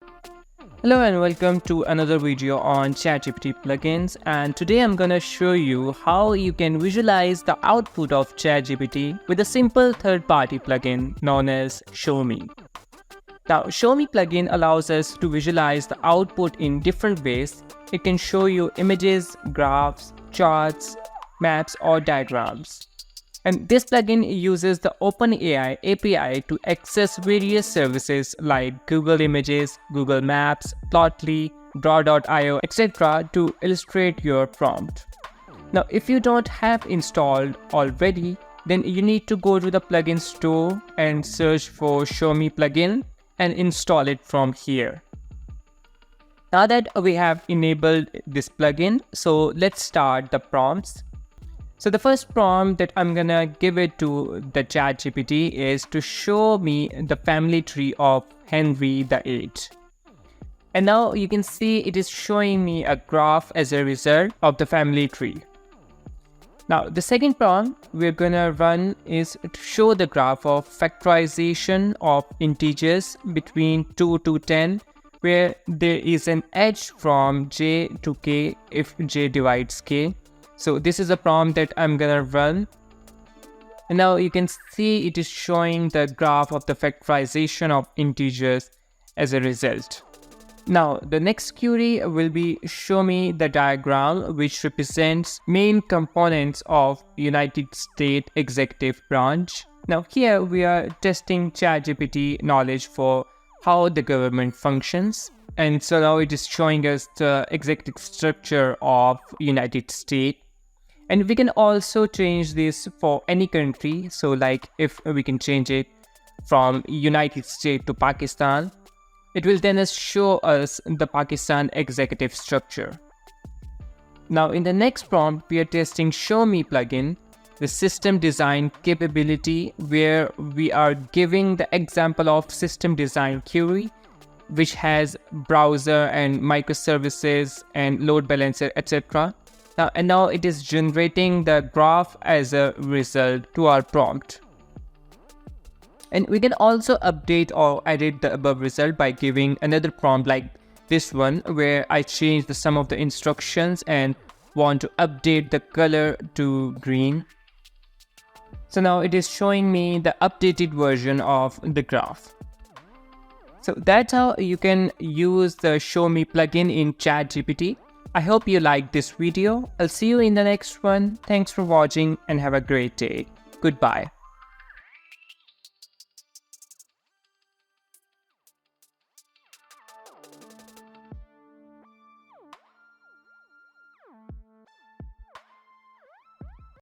Hello and welcome to another video on ChatGPT plugins, and today I'm gonna show you how you can visualize the output of ChatGPT with a simple third-party plugin known as Show Me. Now, Show Me plugin allows us to visualize the output in different ways. It can show you images, graphs, charts, maps, or diagrams. And this plugin uses the OpenAI API to access various services like Google Images, Google Maps, Plotly, Draw.io, etc. to illustrate your prompt. Now, if you don't have installed already, then you need to go to the plugin store and search for Show Me plugin and install it from here. Now that we have enabled this plugin, so let's start the prompts. So the first prompt that I'm gonna give it to the ChatGPT is to show me the family tree of Henry VIII. And now you can see it is showing me a graph as a result of the family tree. Now the second prompt we're gonna run is to show the graph of factorization of integers between 2 to 10, where there is an edge from j to k if j divides k. So this is a prompt that I'm gonna run. And now you can see it is showing the graph of the factorization of integers as a result. Now the next query will be show me the diagram which represents main components of United States executive branch. Now here we are testing ChatGPT knowledge for how the government functions. And so now it is showing us the executive structure of United States. And we can also change this for any country. So like if we can change it from United States to Pakistan, it will then show us the Pakistan executive structure. Now in the next prompt, we are testing Show Me plugin, the system design capability, where we are giving the example of system design query, which has browser and microservices and load balancer, etc. Now it is generating the graph as a result to our prompt. And we can also update or edit the above result by giving another prompt like this one, where I change some of the instructions and want to update the color to green. So now it is showing me the updated version of the graph. So that's how you can use the Show Me plugin in ChatGPT. I hope you liked this video. I'll see you in the next one. Thanks for watching and have a great day. Goodbye.